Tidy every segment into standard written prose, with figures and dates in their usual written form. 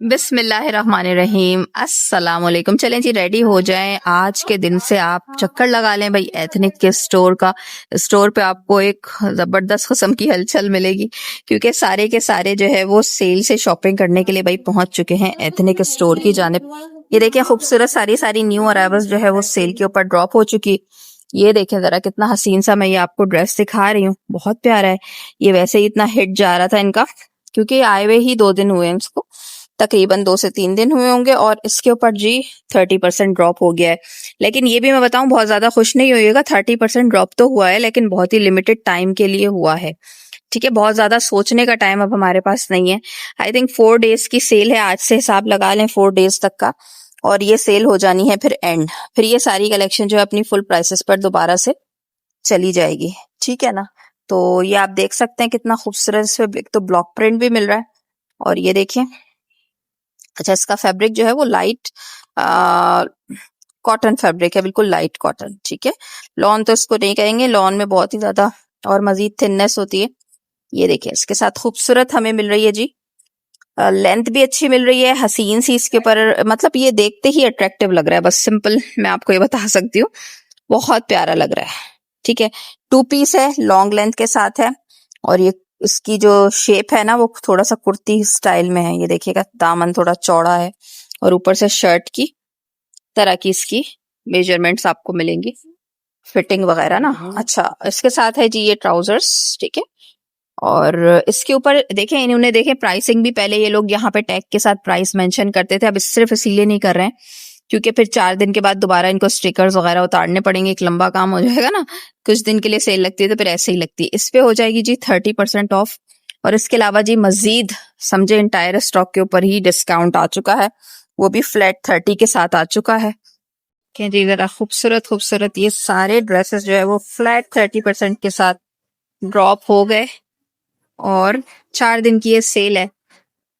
बिस्मिल्लाहिर्रहमानिर्रहीम। अस्सलाम वालेकुम। चलें जी, रेडी हो जाएं। आज के दिन से आप चक्कर लगा लें भाई एथनिक के स्टोर का। स्टोर पे आपको एक जबरदस्त किस्म की हलचल मिलेगी, क्योंकि सारे के सारे जो है वो सेल से शॉपिंग करने के लिए भाई पहुंच चुके हैं एथनिक स्टोर की जानिब। ये देखिए खूबसूरत सारी सारी न्यू अराइवल्स जो है वो सेल के ऊपर ड्रॉप हो चुकी। ये देखें जरा कितना हसीन सा मैं ये आपको ड्रेस दिखा रही हूँ, बहुत प्यारा है। ये वैसे ही इतना हिट जा रहा था इनका, क्योंकि आए हुए ही 2 दिन हुए हैं इसको, तकरीबन 2 से 3 दिन हुए होंगे, और इसके ऊपर जी 30% ड्रॉप हो गया है। लेकिन ये भी मैं बताऊं, बहुत ज्यादा खुश नहीं होइएगा। 30% ड्रॉप तो हुआ है, लेकिन बहुत ही लिमिटेड टाइम के लिए हुआ है। ठीक है, बहुत ज्यादा सोचने का टाइम अब हमारे पास नहीं है। आई थिंक 4 डेज की सेल है, आज से हिसाब लगा लें 4 डेज तक का, और ये सेल हो जानी है फिर एंड। फिर ये सारी कलेक्शन जो है अपनी फुल प्राइसेस पर दोबारा से चली जाएगी। ठीक है ना। तो ये आप देख सकते हैं कितना खूबसूरत, इसमें एक तो ब्लॉक प्रिंट भी मिल रहा है, और ये देखिए। अच्छा, इसका फैब्रिक जो है वो लाइट कॉटन फैब्रिक है, बिल्कुल लाइट कॉटन। ठीक है, लॉन तो इसको नहीं कहेंगे, लॉन में बहुत ही ज्यादा और मजीद थिननेस होती है। ये देखिए, इसके साथ खूबसूरत हमें मिल रही है जी, लेंथ भी अच्छी मिल रही है, हसीन सी इसके ऊपर, मतलब ये देखते ही अट्रैक्टिव लग रहा है। बस सिंपल मैं आपको ये बता सकती हूँ, बहुत प्यारा लग रहा है। ठीक है, 2 पीस है, लॉन्ग लेंथ के साथ है, और ये इसकी जो शेप है ना वो थोड़ा सा कुर्ती स्टाइल में है। ये देखिएगा, दामन थोड़ा चौड़ा है, और ऊपर से शर्ट की तरह की इसकी मेजरमेंट्स आपको मिलेंगी, फिटिंग वगैरह ना। अच्छा, इसके साथ है जी ये ट्राउजर्स। ठीक है, और इसके ऊपर देखें, इन्होंने देखें प्राइसिंग भी, पहले ये लोग यहाँ पे टैग के साथ प्राइस मेंशन करते थे, अब सिर्फ इसीलिए नहीं कर रहे हैं क्योंकि फिर 4 दिन के बाद दोबारा इनको स्टिकर्स वगैरह उतारने पड़ेंगे, एक लंबा काम हो जाएगा ना। कुछ दिन के लिए सेल लगती है तो फिर ऐसे ही लगती है। इस पे हो जाएगी जी 30% ऑफ, और इसके अलावा जी मजीद समझे इंटायर स्टॉक के ऊपर ही डिस्काउंट आ चुका है, वो भी फ्लैट 30 के साथ आ चुका है। देखें जी जरा, खूबसूरत खूबसूरत ये सारे ड्रेसेस जो है वो फ्लैट 30% के साथ ड्रॉप हो गए, और 4 दिन की ये सेल है।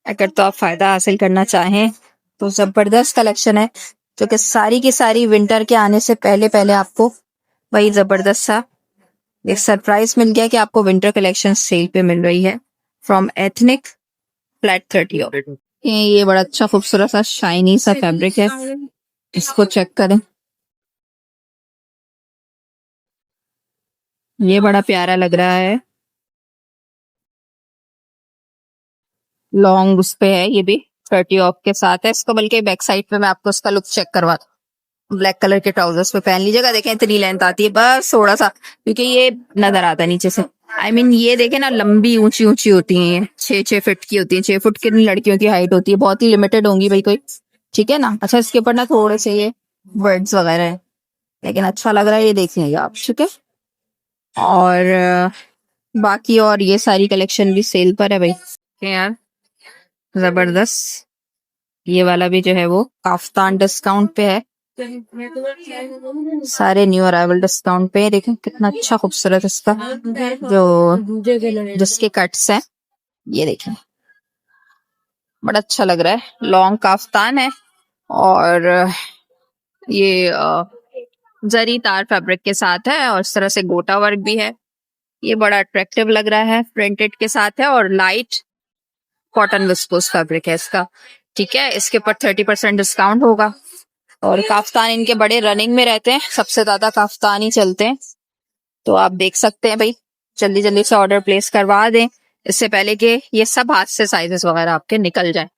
अगर तो आप फायदा हासिल करना चाहें तो जबरदस्त कलेक्शन है, जो कि सारी की सारी विंटर के आने से पहले पहले आपको वही जबरदस्त सा एक सरप्राइज मिल गया कि आपको विंटर कलेक्शन सेल पे मिल रही है फ्रॉम एथनिक, फ्लैट 30 ऑफ। ये बड़ा अच्छा खूबसूरत सा शाइनी सा फैब्रिक है, इसको चेक करें। ये बड़ा प्यारा लग रहा है, लॉन्ग उस पे है, ये भी 30 ऑफ के साथ है। इसको बल्कि बैक साइड पे मैं आपको इसका लुक चेक करवा, ब्लैक कलर के ट्राउजर्स पे पहन लीजिएगा। देखें इतनी लेंथ आती है बस थोड़ा सा, क्योंकि ये नजर आता है नीचे से। ये देखें ना, लंबी ऊंची ऊंची होती हैं, 6-6 फीट की होती है। 6 फुट कितनी लड़कियों की हाइट होती है, बहुत ही लिमिटेड होंगी भाई कोई। ठीक है ना। अच्छा, इसके ऊपर ना थोड़े से ये बर्ड्स वगैरह है, लेकिन अच्छा लग रहा है, ये देख लीजिए आप। ठीक है, और बाकी और ये सारी कलेक्शन भी सेल पर है भाई। यार जबरदस्त, ये वाला भी जो है वो काफ्तान डिस्काउंट पे है, सारे न्यू अराइवल डिस्काउंट पे। देखें कितना अच्छा खूबसूरत इसका जो जिसके कट्स हैं, ये देखें बड़ा अच्छा लग रहा है। लॉन्ग काफ्तान है, और ये जरी तार फैब्रिक के साथ है, और इस तरह से गोटा वर्क भी है। ये बड़ा अट्रैक्टिव लग रहा है, प्रिंटेड के साथ है, और लाइट कॉटन विस्कोस फैब्रिक है इसका। ठीक है, इसके ऊपर 30% डिस्काउंट होगा, और काफ्तान इनके बड़े रनिंग में रहते हैं, सबसे ज्यादा काफ्तान ही चलते हैं। तो आप देख सकते हैं भाई, जल्दी जल्दी से ऑर्डर प्लेस करवा दें, इससे पहले कि ये सब हाथ से साइजेस वगैरह आपके निकल जाए।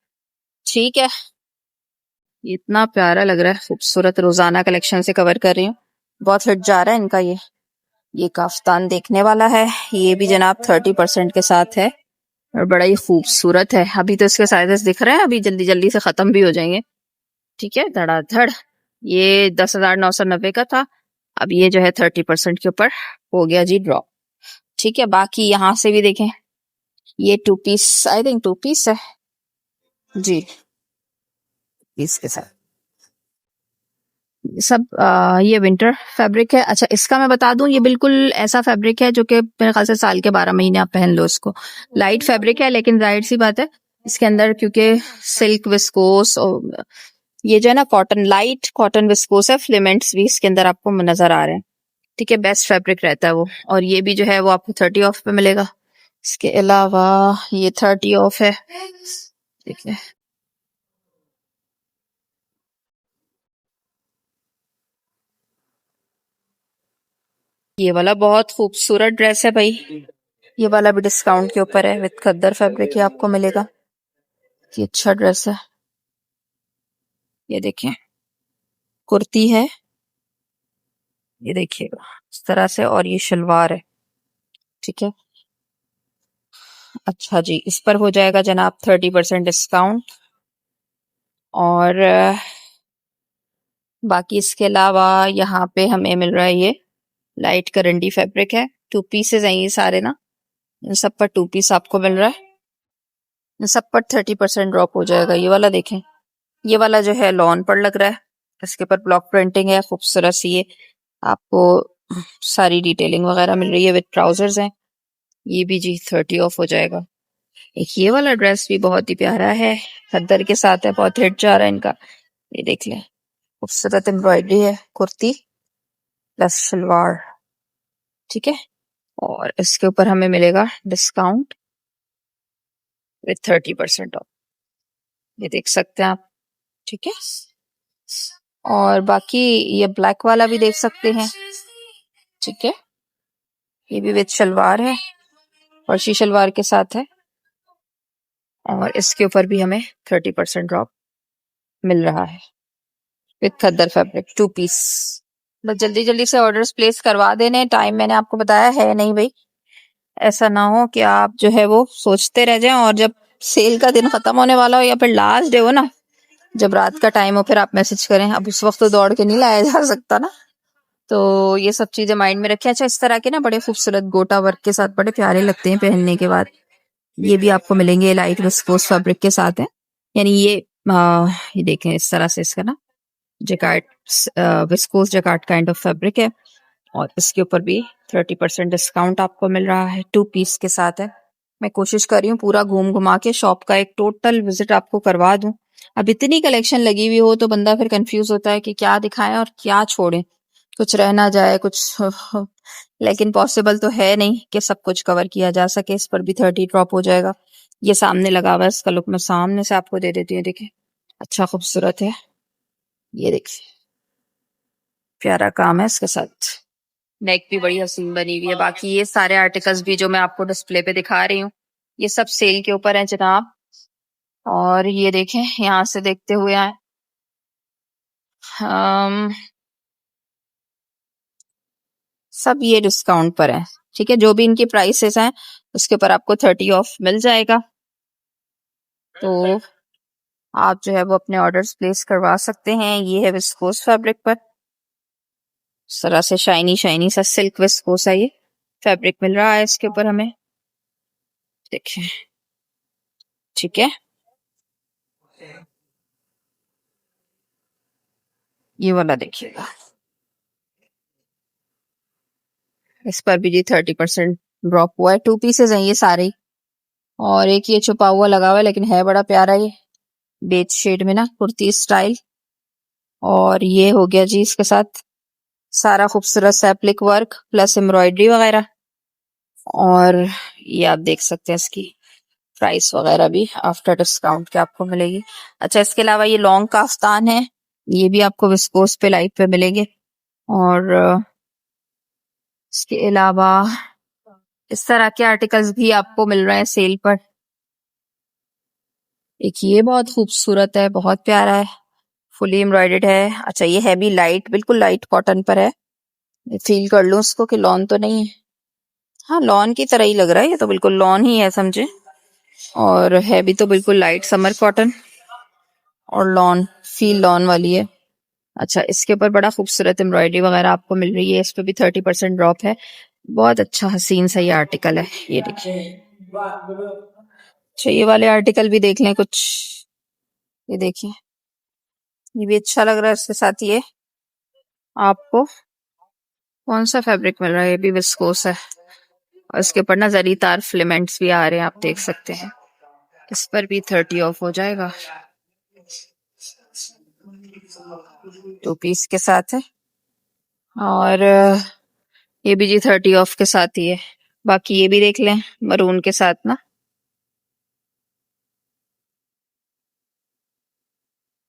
ठीक है, इतना प्यारा लग रहा है, खूबसूरत। रोजाना कलेक्शन से कवर कर रही हूँ, बहुत हिट जा रहा है इनका। ये काफ्तान देखने वाला है, ये भी जनाब 30% के साथ है, और बड़ा ही खूबसूरत है। अभी तो इसके साइजेस दिख रहे हैं, अभी जल्दी जल्दी से खत्म भी हो जाएंगे। ठीक है, धड़ाधड़। ये 10,990 का था, अब ये जो है 30% के ऊपर हो गया जी ड्रॉप। ठीक है, बाकी यहाँ से भी देखें, ये 2 पीस, आई थिंक 2 पीस है जी, पीस के साथ सब। ये विंटर फैब्रिक है। अच्छा, इसका मैं बता दूं, ये बिल्कुल ऐसा फैब्रिक है जो कि मेरे ख्याल से साल के 12 महीने आप पहन लो इसको। लाइट फैब्रिक है, लेकिन जाहिर सी बात है इसके अंदर क्योंकि सिल्क विस्कोस और ये जो है ना कॉटन, लाइट कॉटन विस्कोस है, फिलामेंट्स भी इसके अंदर आपको नजर आ रहे हैं। ठीक है, बेस्ट फैब्रिक रहता है वो, और ये भी जो है वो आपको 30 ऑफ पे मिलेगा। इसके अलावा ये 30 ऑफ है, ठीक है। ये वाला बहुत खूबसूरत ड्रेस है भाई, ये वाला भी डिस्काउंट के ऊपर है, विद खद्दर फैब्रिक ही आपको मिलेगा। ये अच्छा ड्रेस है, ये देखिए कुर्ती है, ये देखिएगा इस तरह से, और ये शलवार है, ठीक है। अच्छा जी, इस पर हो जाएगा जनाब 30% डिस्काउंट। और बाकी इसके अलावा यहाँ पे हमें मिल रहा है ये लाइट करंडी फैब्रिक है, 2 पीसेज हैं ये सारे ना, इन सब पर 2 पीस आपको मिल रहा है, इन सब पर 30% ड्रॉप हो जाएगा। ये वाला देखें, ये वाला जो है लॉन पर लग रहा है, इसके ऊपर ब्लॉक प्रिंटिंग है खूबसूरत सी, ये आपको सारी डिटेलिंग वगैरह मिल रही है, विद ट्राउजर्स हैं। ये भी जी 30 ऑफ हो जाएगा। एक ये वाला ड्रेस भी बहुत ही प्यारा है, खद्दर के साथ है, बहुत हिट जा रहा है इनका, ये देख लें, खूबसूरत एम्ब्रॉयडरी है, कुर्ती प्लस शलवार, ठीक है। और इसके ऊपर हमें मिलेगा डिस्काउंट विद 30% ऑफ, ये देख सकते हैं आप, ठीक है। और बाकी ये ब्लैक वाला भी देख सकते हैं, ठीक है, ये भी विद शलवार है, फर्शी शलवार के साथ है, और इसके ऊपर भी हमें 30% ड्रॉप मिल रहा है विद खद्दर फैब्रिक, 2 पीस। बस जल्दी जल्दी से ऑर्डर्स प्लेस करवा देने, टाइम मैंने आपको बताया है नहीं भाई, ऐसा ना हो कि आप जो है वो सोचते रह जाएं और जब सेल का दिन खत्म होने वाला हो या फिर लास्ट डे हो ना, जब रात का टाइम हो, फिर आप मैसेज करें, अब उस वक्त तो दौड़ के नहीं लाया जा सकता ना, तो ये सब चीजें माइंड में रखें। अच्छा, इस तरह के ना बड़े खूबसूरत गोटा वर्क के साथ बड़े प्यारे लगते हैं पहनने के बाद, ये भी आपको मिलेंगे, लाइट विस्कोस फैब्रिक के साथ है, यानी ये देखें इस तरह से इसका ना jacquard, viscose jacquard kind of fabric है, और इसके ऊपर भी 30% डिस्काउंट आपको मिल रहा है, 2 पीस के साथ है। मैं कोशिश कर रही हूँ पूरा घूम घुमा के शॉप का एक टोटल विजिट आपको करवा दूं। अब इतनी कलेक्शन लगी हुई हो तो बंदा फिर कंफ्यूज होता है कि क्या दिखाएं और क्या छोड़ें, कुछ रह ना जाए कुछ लेकिन पॉसिबल तो है नहीं कि सब कुछ कवर किया जा सके। इस पर भी 30 ड्रॉप हो जाएगा। ये सामने लगा हुआ है, इसका लुक मैं सामने से आपको दे देती हूँ, देखिए अच्छा खूबसूरत है, ये देखिए प्यारा काम है इसके साथ, नेक भी बड़ी हसीन बनी हुई है। बाकी ये सारे आर्टिकल्स भी जो मैं आपको डिस्प्ले पे दिखा रही हूँ, ये सब सेल के ऊपर है जनाब। और ये देखें, यहाँ से देखते हुए आए, सब ये डिस्काउंट पर है, ठीक है, जो भी इनकी प्राइसेस हैं उसके ऊपर आपको 30 ऑफ मिल जाएगा। तो आप जो है वो अपने ऑर्डर्स प्लेस करवा सकते हैं। ये है विस्कोस फैब्रिक पर, इस तरह से शाइनी शाइनी सा सिल्क विस्कोस है, ये फैब्रिक मिल रहा है इसके ऊपर हमें, देखिए, ठीक है। ये वाला देखिएगा, इस पर भी जी 30% ड्रॉप हुआ है, 2 पीसेज हैं ये सारे, और एक ये छुपा हुआ लगा हुआ है लेकिन है बड़ा प्यारा, ये बेज शेड में ना कुर्ती स्टाइल। और ये हो गया जी इसके साथ सारा खूबसूरत सैप्लिक वर्क प्लस एम्ब्रॉयडरी वगैरह। और ये आप देख सकते हैं इसकी प्राइस वगैरह भी आफ्टर डिस्काउंट के आपको मिलेगी। अच्छा, इसके अलावा ये लॉन्ग काफ्तान है, ये भी आपको विस्कोस पे लाइट पे मिलेंगे। और इसके अलावा इस तरह के आर्टिकल्स भी आपको मिल रहे हैं सेल पर। एक ये बहुत खूबसूरत है, बहुत प्यारा है, फुली एम्ब्रॉयडर्ड है। अच्छा, ये है भी लाइट, बिल्कुल लाइट कॉटन पर है, फील कर लूं उसको कि लॉन तो नहीं है, हाँ लॉन की तरह ही लग रहा है, ये तो बिल्कुल लॉन ही है समझे। और है भी तो बिल्कुल लाइट समर कॉटन, और लॉन फील लॉन वाली है। अच्छा, इसके ऊपर बड़ा खूबसूरत एम्ब्रॉयडरी वगैरह आपको मिल रही है, इस पे भी 30% ड्रॉप है, बहुत अच्छा हसीन सा ये आर्टिकल है, ये देखिए। अच्छा, ये वाले आर्टिकल भी देख लें कुछ, ये देखिए, ये भी अच्छा लग रहा है। इसके साथ ये आपको कौन सा फैब्रिक मिल रहा है, ये भी विस्कोस है, और इसके ऊपर ना जरी तार फिलामेंट्स भी आ रहे हैं, आप देख सकते हैं, इस पर भी 30 ऑफ हो जाएगा, 2 पीस के साथ है। और ये भी जी 30 ऑफ के साथ ही है। बाकी ये भी देख लें मरून के साथ ना,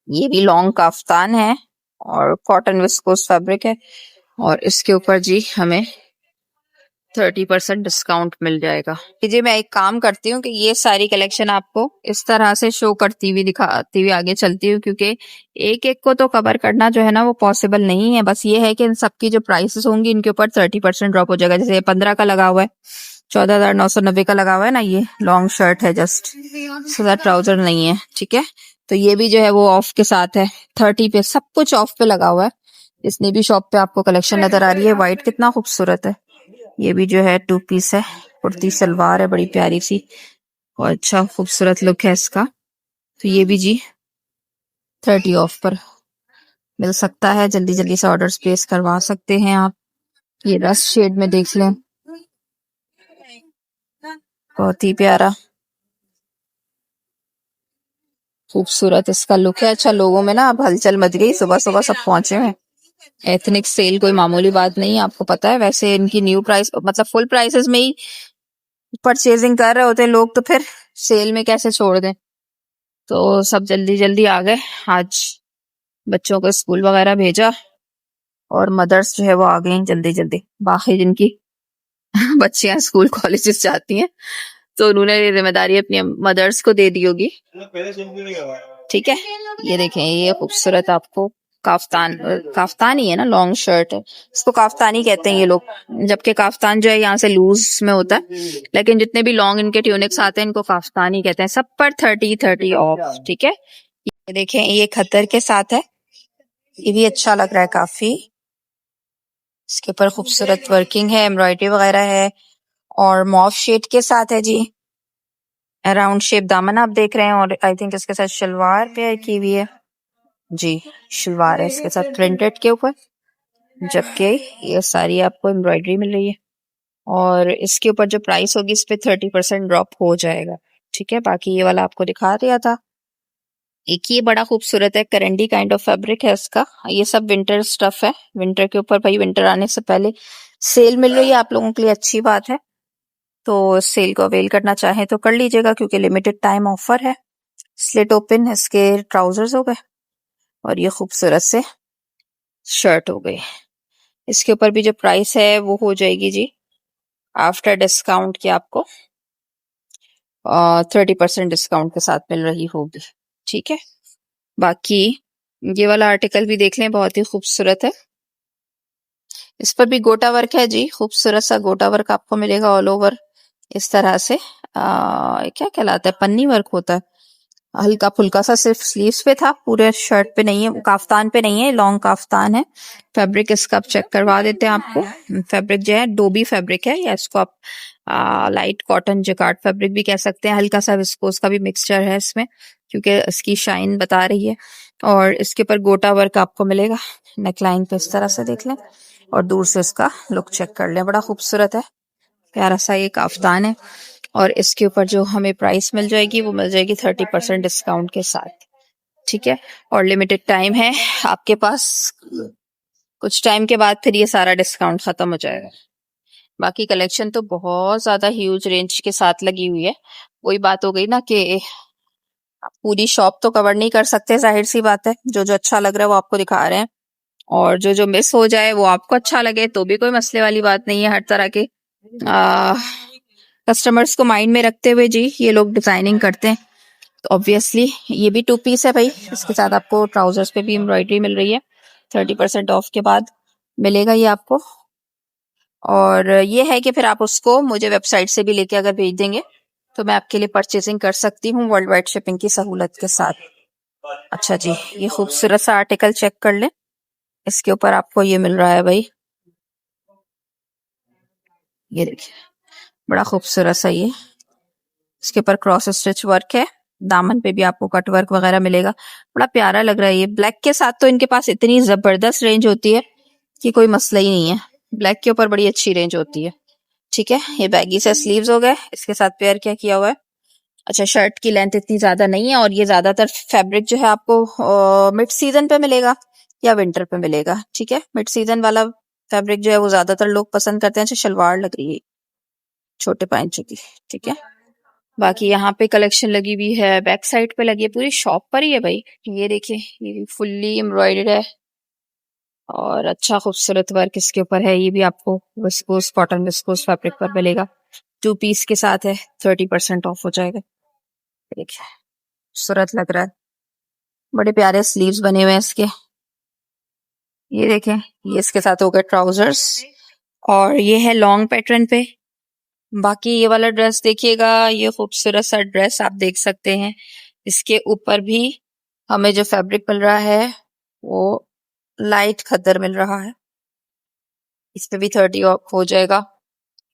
ये भी लॉन्ग काफ्तान है और कॉटन विस्कोस फैब्रिक है, और इसके ऊपर जी हमें 30% डिस्काउंट मिल जाएगा। जी मैं एक काम करती हूँ कि ये सारी कलेक्शन आपको इस तरह से शो करती हुई दिखाती हुई आगे चलती हूँ, क्योंकि एक एक को तो कवर करना जो है ना वो पॉसिबल नहीं है। बस ये है कि इन सबकी जो प्राइसेस होंगी इनके ऊपर 30% ड्रॉप हो जाएगा। जैसे 15 का लगा हुआ है, 14,990 का लगा हुआ है ना, ये लॉन्ग शर्ट है, जस्ट सीधा ट्राउजर नहीं है, ठीक है। तो ये भी जो है वो ऑफ के साथ है, 30 पे, सब कुछ ऑफ पे लगा हुआ है। जितनी भी शॉप पे आपको कलेक्शन नजर आ रही है, व्हाइट कितना खूबसूरत है। ये भी जो है 2 पीस है, कुर्ती सलवार है बड़ी प्यारी सी, और अच्छा खूबसूरत लुक है इसका। तो ये भी जी 30 ऑफ पर मिल सकता है। जल्दी जल्दी से ऑर्डर प्लेस करवा सकते हैं आप। ये रस्ट शेड में देख लें, बहुत ही प्यारा खूबसूरत इसका लुक है। अच्छा, लोगों में ना अब हलचल मच गई, सुबह सुबह सब पहुंचे हैं। एथनिक सेल कोई मामूली बात नहीं है, आपको पता है। वैसे इनकी न्यू प्राइस मतलब फुल प्राइसेस में ही परचेजिंग कर रहे होते हैं लोग, तो फिर सेल में कैसे छोड़ दें। तो सब जल्दी जल्दी आ गए। आज बच्चों को स्कूल वगैरह भेजा और मदर्स जो है वो आ गई जल्दी जल्दी। बाकी जिनकी बच्चियां स्कूल कॉलेजेस जाती हैं तो उन्होंने ये जिम्मेदारी अपनी मदर्स को दे दी होगी, ठीक है। ये देखें, ये खूबसूरत आपको काफ्तान, काफ्तान ही है ना, लॉन्ग शर्ट है, इसको काफ्तानी कहते हैं ये लोग, जबकि काफ्तान जो है यहाँ से लूज में होता है, लेकिन जितने भी लॉन्ग इनके ट्यूनिक्स आते हैं इनको काफ्तानी कहते हैं। सब पर 30 ऑफ, ठीक है। ये देखें, ये खद्दर के साथ है, ये भी अच्छा लग रहा है काफी। इसके ऊपर खूबसूरत वर्किंग है, एम्ब्रॉयडरी वगैरह है, और मॉफ शेड के साथ है जी। राउंड शेप दामन आप देख रहे हैं, और आई थिंक इसके साथ शलवार पेयर की हुई है जी। शलवार है इसके साथ प्रिंटेड के ऊपर, जबकि ये सारी आपको एम्ब्रॉयडरी मिल रही है। और इसके ऊपर जो प्राइस होगी इस पे 30% ड्रॉप हो जाएगा, ठीक है। बाकी ये वाला आपको दिखा दिया था। एक ये बड़ा खूबसूरत है, करंडी काइंड ऑफ फैब्रिक है इसका। ये सब विंटर स्टफ है, विंटर के ऊपर भाई विंटर आने से पहले सेल मिल रही है आप लोगों के लिए, अच्छी बात है। तो सेल को अवेल करना चाहें तो कर लीजिएगा, क्योंकि लिमिटेड टाइम ऑफर है। स्लिट ओपन इसके ट्राउजर्स हो गए, और ये खूबसूरत से शर्ट हो गई। इसके ऊपर भी जो प्राइस है वो हो जाएगी जी आफ्टर डिस्काउंट की, आपको 30% डिस्काउंट के साथ मिल रही होगी, ठीक है। बाकी ये वाला आर्टिकल भी देख लें, बहुत ही खूबसूरत है। इस पर भी गोटा वर्क है जी, खूबसूरत सा गोटा वर्क आपको मिलेगा ऑल ओवर इस तरह से। क्या कहलाता है, पन्नी वर्क होता है, हल्का फुल्का सा सिर्फ स्लीव्स पे था, पूरे शर्ट पे नहीं है, काफ्तान पे नहीं है, लॉन्ग काफ्तान है। फैब्रिक इसका आप चेक करवा देते हैं आपको। फैब्रिक जो है डोबी फैब्रिक है, या इसको आप लाइट कॉटन जकार्ड फैब्रिक भी कह सकते हैं। हल्का सा विस्कोस का भी मिक्सचर है इसमें, क्योंकि इसकी शाइन बता रही है। और इसके ऊपर गोटा वर्क आपको मिलेगा नेकलाइन पे, इस तरह से देख लें, और दूर से इसका लुक चेक कर लें। बड़ा खूबसूरत है, प्यारा सा ये काफ्तान है। और इसके ऊपर जो हमें प्राइस मिल जाएगी वो मिल जाएगी 30% डिस्काउंट के साथ, ठीक है। और लिमिटेड टाइम है आपके पास, कुछ टाइम के बाद फिर ये सारा डिस्काउंट खत्म हो जाएगा। बाकी कलेक्शन तो बहुत ज्यादा ह्यूज रेंज के साथ लगी हुई है। वही बात हो गई ना कि पूरी शॉप तो कवर नहीं कर सकते, जाहिर सी बात है। जो जो अच्छा लग रहा है वो आपको दिखा रहे हैं, और जो जो मिस हो जाए वो आपको अच्छा लगे तो भी कोई मसले वाली बात नहीं है। हर तरह के कस्टमर्स को माइंड में रखते हुए जी ये लोग डिजाइनिंग करते हैं। तो ऑब्वियसली ये भी 2 पीस है भाई, इसके साथ आपको ट्राउजर्स पे भी एम्ब्रॉयडरी मिल रही है। 30% ऑफ के बाद मिलेगा ये आपको। और ये है कि फिर आप उसको मुझे वेबसाइट से भी लेके अगर भेज देंगे तो मैं आपके लिए परचेजिंग कर सकती हूँ वर्ल्ड वाइड शिपिंग की सहूलत के साथ। अच्छा जी, ये खूबसूरत सा आर्टिकल चेक कर लें, इसके ऊपर आपको ये मिल रहा है भाई, ये देखिए बड़ा खूबसूरत सा ये, इसके ऊपर क्रॉस स्टिच वर्क है, दामन पे भी आपको कट वर्क वगैरह मिलेगा। बड़ा प्यारा लग रहा है ये। ब्लैक के साथ तो इनके पास इतनी जबरदस्त रेंज होती है कि कोई मसला ही नहीं है, ब्लैक के ऊपर बड़ी अच्छी रेंज होती है, ठीक है। ये बैगी से स्लीव्स हो गए, इसके साथ पेयर क्या किया हुआ है। अच्छा, शर्ट की लेंथ इतनी ज्यादा नहीं है, और ये ज्यादातर फैब्रिक जो है आपको मिड सीजन पे मिलेगा या विंटर पे मिलेगा, ठीक है। मिड सीजन वाला फैब्रिक जो है वो ज्यादातर लोग पसंद करते हैं। अच्छा, शलवार लग रही है छोटे पांचों की, ठीक है। बाकी यहाँ पे कलेक्शन लगी हुई है, बैक साइड पे लगी है, पूरी शॉप पर ही है भाई। ये देखिए, ये फुल्ली एम्ब्रॉयडर्ड है, और अच्छा खूबसूरत वर्क इसके ऊपर है। ये भी आपको विस्कोस कॉटन विस्कोस फैब्रिक पर मिलेगा। 2 पीस के साथ है, 30% ऑफ हो जाएगा। देखिए खूबसूरत लग रहा है, बड़े प्यारे स्लीव्स बने हुए हैं इसके। ये देखें, ये इसके साथ हो गए ट्राउजर्स, और ये है लॉन्ग पैटर्न पे। बाकी ये वाला ड्रेस देखिएगा, ये खूबसूरत सा ड्रेस आप देख सकते हैं। इसके ऊपर भी हमें जो फैब्रिक मिल रहा है वो लाइट खद्दर मिल रहा है। इस पे भी 30 ऑफ हो जाएगा।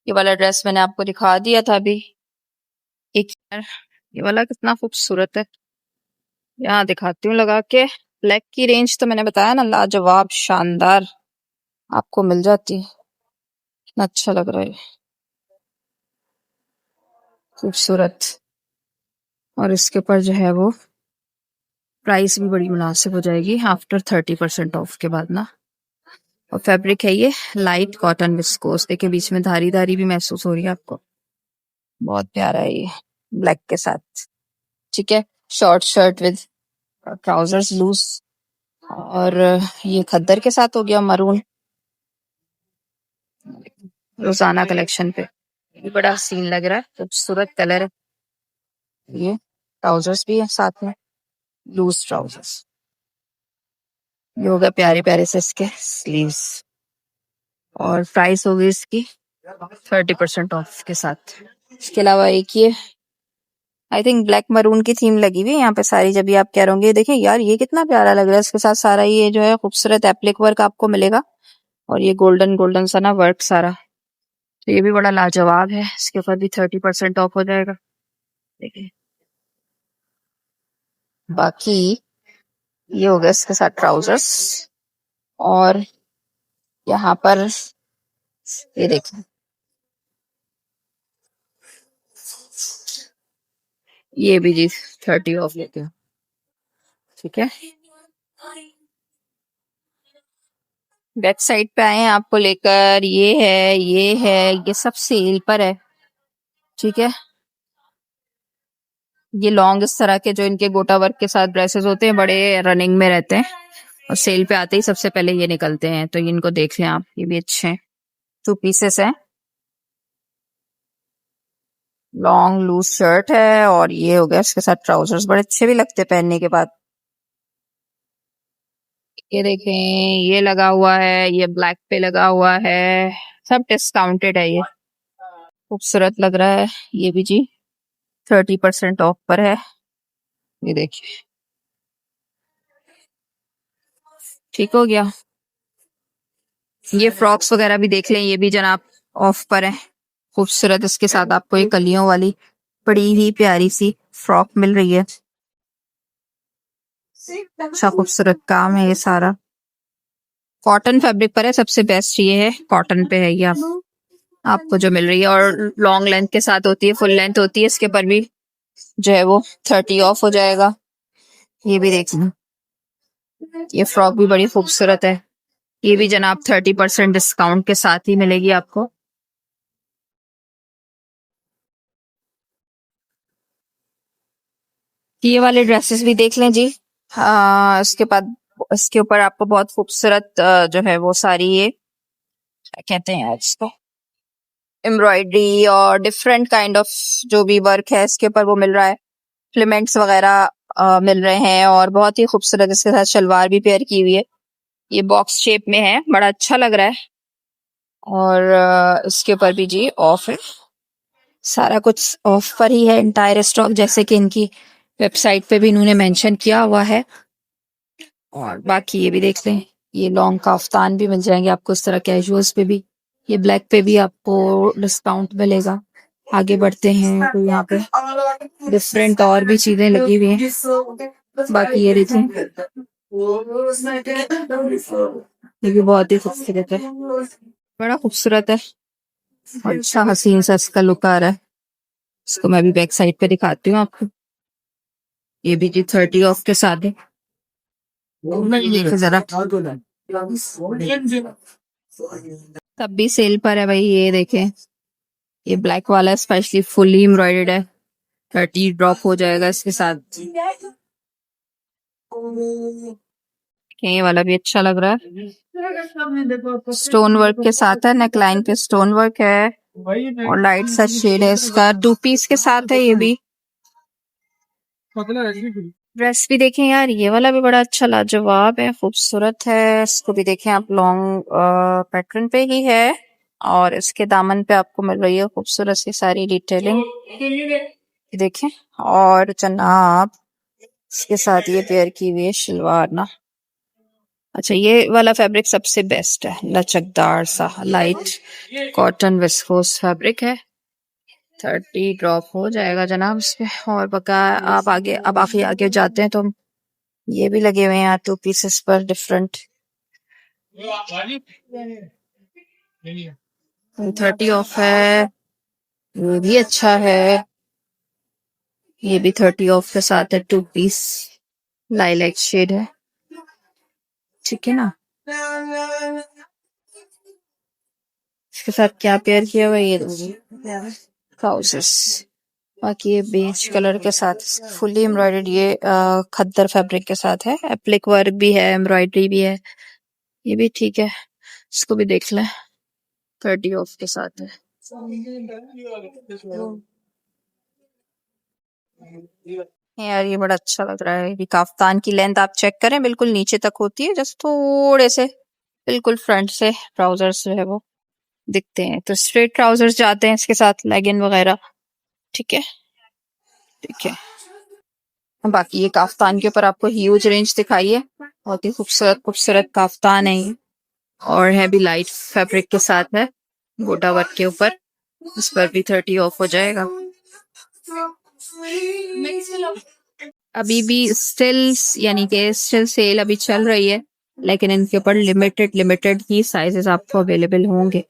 ये वाला ड्रेस मैंने आपको दिखा दिया था अभी। एक ये वाला कितना खूबसूरत है, यहाँ दिखाती हूँ लगा के। ब्लैक की रेंज तो मैंने बताया ना, लाजवाब शानदार आपको मिल जाती है। कितना अच्छा लग रहा है, खूबसूरत। और इसके ऊपर जो है वो प्राइस भी बड़ी मुनासिब हो जाएगी आफ्टर 30% ऑफ के बाद ना। और फैब्रिक है ये लाइट कॉटन विस्कोस। देखिए बीच में धारी धारी भी महसूस हो रही है आपको, बहुत प्यारा है ये ब्लैक के साथ। ठीक है, short shirt with trousers loose, और ये खद्दर के साथ हो गया मरून, रोजाना कलेक्शन पे। ये बड़ा सीन लग रहा है, खूबसूरत कलर है। ये ट्राउजर्स भी है साथ में, लूज ट्राउजर्स। ये हो गया प्यारे प्यारे से इसके स्लीव्स, और प्राइस होगी इसकी 30% ऑफ के साथ। इसके अलावा एक ये आई थिंक ब्लैक मरून की थीम लगी हुई है यहाँ पे सारी, जब भी आप कह रहे होंगे। देखिए यार ये कितना प्यारा लग रहा है, इसके साथ सारा ये जो है खूबसूरत एप्लिक वर्क आपको मिलेगा, और ये गोल्डन गोल्डन सा ना वर्क सारा। तो ये भी बड़ा लाजवाब है, इसके ऊपर भी 30% ऑफ हो जाएगा। देखिए बाकी ये हो गया इसके साथ ट्राउजर्स, और यहाँ पर ये देखिए ये भी जी 30 ऑफ लेते हैं। ठीक है, बैक साइड पे आए हैं आपको लेकर। ये सब सेल पर है। ठीक है, ये लॉन्ग इस तरह के जो इनके गोटा वर्क के साथ ड्रेसेस होते हैं, बड़े रनिंग में रहते हैं, और सेल पे आते ही सबसे पहले ये निकलते हैं। तो इनको देख लें आप, ये भी अच्छे हैं। 2 पीसेस हैं, लॉन्ग लूज शर्ट है, और ये हो गया इसके साथ ट्राउजर्स, बड़े अच्छे भी लगते हैं पहनने के बाद। ये देखें, ये लगा हुआ है, ये ब्लैक पे लगा हुआ है, सब डिस्काउंटेड है। ये खूबसूरत लग रहा है, ये भी जी 30% ऑफ पर है। ये देखिए ठीक हो गया। ये फ्रॉक्स वगैरह भी देख लें, ये भी जनाब ऑफ पर है। खूबसूरत इसके साथ आपको ये कलियों वाली बड़ी ही प्यारी सी फ्रॉक मिल रही है। अच्छा खूबसूरत काम है, ये सारा कॉटन फैब्रिक पर है। सबसे बेस्ट ये है, कॉटन पे है ये आपको जो मिल रही है, और लॉन्ग लेंथ के साथ होती है, फुल लेंथ होती है। इसके पर भी जो है वो 30 ऑफ हो जाएगा। ये भी देख लो, ये फ्रॉक भी बड़ी खूबसूरत है। ये भी जनाब 30% डिस्काउंट के साथ ही मिलेगी आपको। ये वाले ड्रेसेस भी देख लें जी। इसके बाद इसके ऊपर आपको बहुत खूबसूरत जो है वो सारी ये क्या कहते हैं इसको, एम्ब्रॉयडरी और डिफरेंट काइंड ऑफ जो भी वर्क है इसके ऊपर वो मिल रहा है। फिलामेंट्स वगैरह मिल रहे हैं, और बहुत ही खूबसूरत इसके साथ शलवार भी पेयर की हुई है। ये बॉक्स शेप में है, बड़ा अच्छा लग रहा है। और इसके ऊपर भी जी ऑफ है, सारा कुछ ऑफ पर ही है, इंटायर स्टॉक, जैसे कि इनकी वेबसाइट पे भी इन्होंने मेंशन किया हुआ है। और बाकी ये भी देख लें, ये लॉन्ग काफ्तान भी मिल जाएंगे आपको इस तरह, कैजुअल्स पे भी। ये ब्लैक पे भी आपको डिस्काउंट मिलेगा। आगे बढ़ते हैं तो यहाँ पे डिफरेंट और भी चीजें लगी हुई हैं। बाकी ये देखिए, ये भी बहुत ही खूबसूरत है, बड़ा खूबसूरत है, और अच्छा हसीन सा इसका लुक आ रहा है। इसको मैं भी बैक साइड पे दिखाती हूँ आपको। ये भी जी 30 ऑफ के साथ है। जरा तब भी सेल पर है भाई। ये देखें, ये ब्लैक वाला स्पेशली फुली एम्ब्रॉयडर्ड है, 30 ड्रॉप हो जाएगा इसके साथ। ये वाला भी अच्छा लग रहा है, स्टोन वर्क के साथ है, नेकलाइन पे स्टोन वर्क है और लाइट सा शेड है इसका, 2 पीस के साथ है ये भी। ड्रेस भी देखें यार, ये वाला भी बड़ा अच्छा लाजवाब है, खूबसूरत है। इसको भी देखें आप, लॉन्ग पैटर्न पे ही है और इसके दामन पे आपको मिल रही है खूबसूरत सी सारी डिटेलिंग, देखें। और जनाब इसके साथ ये पेयर की हुई है शलवार ना। अच्छा, ये वाला फैब्रिक सबसे बेस्ट है, लचकदार सा लाइट कॉटन विस्कोस फैब्रिक है। 30 ड्रॉप हो जाएगा जनाब इस पे। और बका आप आगे, अब आगे जाते हैं तो ये भी लगे हुए हैं यहाँ 2 पीसेस पर डिफरेंट। 30 ऑफ है, ये भी अच्छा है, ये भी 30 ऑफ के साथ है, 2 पीस लाइलैक शेड है, ठीक है ना। इसके साथ क्या पेयर किया हुआ है, ये ट्राउजर्स। बाकी ये बेज कलर के साथ फुली एम्ब्रॉयडर्ड, ये खद्दर फैब्रिक के साथ है, एप्लिक वर्क भी है, एम्ब्रॉयडरी भी है, ये भी ठीक है। इसको भी देख लें, 30 ऑफ के साथ है। यार ये बड़ा अच्छा लग रहा है, ये काफ्तान की लेंथ आप चेक करें, बिल्कुल नीचे तक होती है, जस्ट थोड़े से बिल्कुल फ्रंट से ट्राउजर्स जो है वो दिखते हैं, तो स्ट्रेट ट्राउजर्स जाते हैं इसके साथ, लेगिन वगैरह, ठीक है, ठीक है। बाकी ये काफ्तान के ऊपर आपको ह्यूज रेंज दिखाई है, बहुत ही खूबसूरत खूबसूरत काफ्तान है ये, और है भी लाइट फैब्रिक के साथ है, गोटा वर्क के ऊपर, इस पर भी 30 ऑफ हो जाएगा। अभी भी स्टिल, यानी कि स्टिल सेल अभी चल रही है, लेकिन इनके ऊपर लिमिटेड ही साइजेस आपको अवेलेबल होंगे,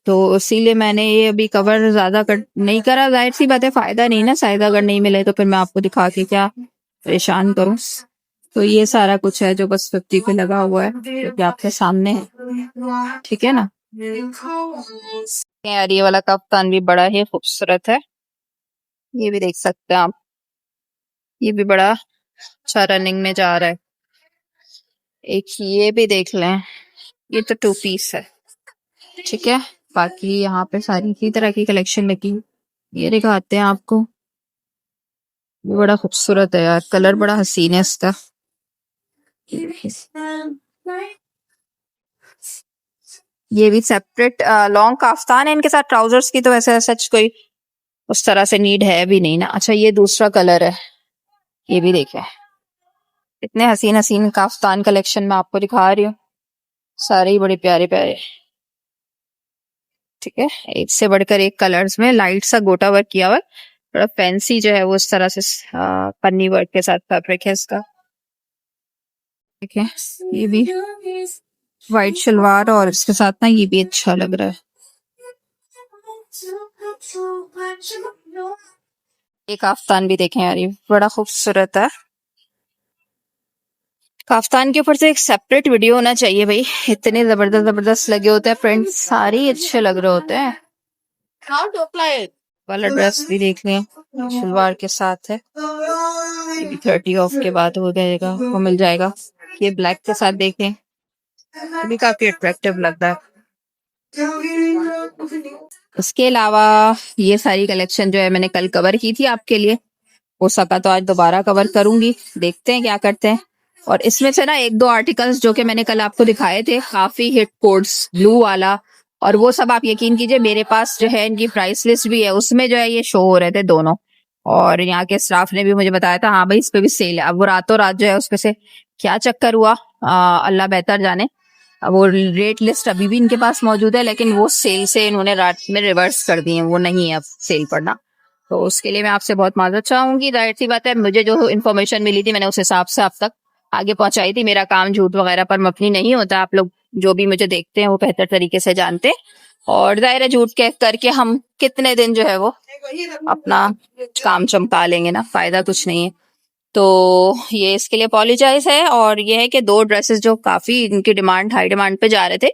तो इसीलिए मैंने ये अभी कवर ज्यादा नहीं करा। जाहिर सी बात है, फायदा नहीं ना, साइज अगर नहीं मिले तो फिर मैं आपको दिखा के क्या परेशान करूं। तो ये सारा कुछ है जो बस 50 पे लगा हुआ है, जो कि आपके सामने है, ठीक है ना। यार ये वाला कफ्तान भी बड़ा ही खूबसूरत है, ये भी देख सकते हैं आप, ये भी बड़ा अच्छा रनिंग में जा रहा है। एक ये भी देख लें, ये तो 2 पीस है, ठीक है। बाकी यहाँ पे सारी इसी तरह की कलेक्शन लगी, ये दिखाते हैं आपको, ये बड़ा खूबसूरत है यार, कलर बड़ा हसीन है इसका। ये भी सेपरेट लॉन्ग काफ्तान है, इनके साथ ट्राउजर्स की तो वैसे सच कोई उस तरह से नीड है भी नहीं ना। अच्छा, ये दूसरा कलर है, ये भी देखें, इतने हसीन हसीन काफ्तान कलेक्शन में आपको दिखा रही हूँ, सारे ही बड़े प्यारे प्यारे, ठीक है। एक से बढ़कर एक कलर्स में लाइट सा गोटा वर्क किया हुआ है, थोड़ा फैंसी जो है वो इस तरह से पन्नी वर्क के साथ फैब्रिक है इसका, ठीक है। ये भी वाइट शलवार और इसके साथ ना ये भी अच्छा लग रहा है। एक काफ्तान भी देखें यार, ये बड़ा खूबसूरत है। काफ्तान के ऊपर से एक सेपरेट वीडियो होना चाहिए भाई, इतने जबरदस्त जबरदस्त लगे होते हैं प्रिंट, सारे ही अच्छे लग रहे होते हैं। वाला ड्रेस भी देख लें, शलवार के साथ है, ये भी 30 ऑफ के बाद हो जाएगा, वो मिल जाएगा। ये ब्लैक के साथ देखें, ये भी काफी अट्रैक्टिव लगता है। उसके अलावा ये सारी कलेक्शन जो है मैंने कल कवर की थी आपके लिए, हो सका तो आज दोबारा कवर करूंगी, देखते हैं क्या करते हैं। और इसमें से ना 1-2 आर्टिकल्स जो कि मैंने कल आपको दिखाए थे, काफी हिट कोड्स, ब्लू वाला और वो सब, आप यकीन कीजिए मेरे पास जो है इनकी प्राइस लिस्ट भी है, उसमें जो है ये शो हो रहे थे दोनों, और यहाँ के स्टाफ ने भी मुझे बताया था हाँ भाई इस पे भी सेल है। अब वो रातों रात जो है उसपे से क्या चक्कर हुआ, अल्लाह बेहतर जाने। अब वो रेट लिस्ट अभी भी इनके पास मौजूद है, लेकिन वो सेल से इन्होंने रात में रिवर्स कर दिए, वो नहीं है अब सेल पड़ना, तो उसके लिए मैं आपसे बहुत माजरत चाहूंगी। जाहिर सी बात है, मुझे जो इन्फॉर्मेशन मिली थी मैंने उस हिसाब से आप तक आगे पहुंचाई थी, मेरा काम झूठ वगैरह पर मबनी नहीं होता, आप लोग जो भी मुझे देखते हैं वो बेहतर तरीके से जानते हैं, और जाहिर है झूठ कह करके हम कितने दिन जो है वो अपना काम चमका लेंगे ना, फायदा कुछ नहीं है। तो ये इसके लिए अपोलोजाइज है, और ये है कि 2 ड्रेसेस जो काफी इनकी डिमांड, हाई डिमांड पे जा रहे थे,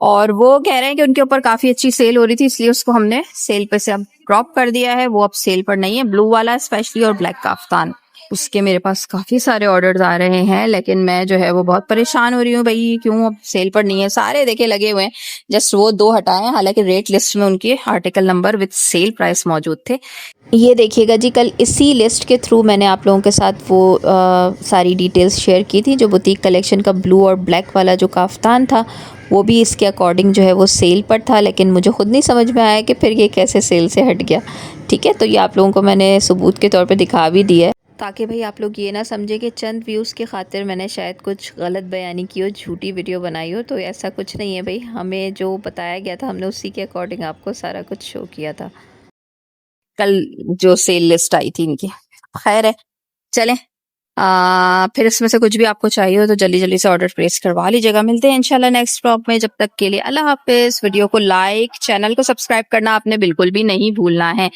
और वो कह रहे हैं कि उनके ऊपर काफी अच्छी सेल हो रही थी, इसलिए उसको हमने सेल पे से अब ड्रॉप कर दिया है, वो अब सेल पर नहीं है, ब्लू वाला स्पेशली और ब्लैक काफ्तान। उसके मेरे पास काफ़ी सारे ऑर्डर्स आ रहे हैं, लेकिन मैं जो है वो बहुत परेशान हो रही हूँ भाई, क्यों अब सेल पर नहीं है। सारे देखे लगे हुए हैं, जस्ट वो 2 हटाए हैं, हालांकि रेट लिस्ट में उनके article number with sale price मौजूद थे। ये देखिएगा जी, कल इसी लिस्ट के थ्रू मैंने आप लोगों के साथ वो सारी डिटेल्स शेयर की थी। जो बुटीक कलेक्शन का ब्लू और ब्लैक वाला जो काफ्तान था, वो भी इसके अकॉर्डिंग जो है वो सेल पर था, लेकिन मुझे खुद नहीं समझ में आया कि फिर ये कैसे सेल से हट गया। ठीक है, तो ये आप लोगों को मैंने सबूत के तौर पे दिखा भी दिया है, ताकि भाई आप लोग ये ना समझे कि चंद व्यूज़ के खातिर मैंने शायद कुछ गलत बयानी की हो, झूठी वीडियो बनाई हो। तो ऐसा कुछ नहीं है भाई, हमें जो बताया गया था हमने उसी के अकॉर्डिंग आपको सारा कुछ शो किया था। कल जो सेल लिस्ट आई थी इनकी, खैर है, चलें। फिर इसमें से कुछ भी आपको चाहिए हो तो जल्दी जल्दी से ऑर्डर प्लेस करवा लीजिएगा। मिलते हैं इंशाल्लाह नेक्स्ट ब्लॉग में, जब तक के लिए अल्लाह हाफिज। वीडियो को लाइक, चैनल को सब्सक्राइब करना आपने बिल्कुल भी नहीं भूलना है।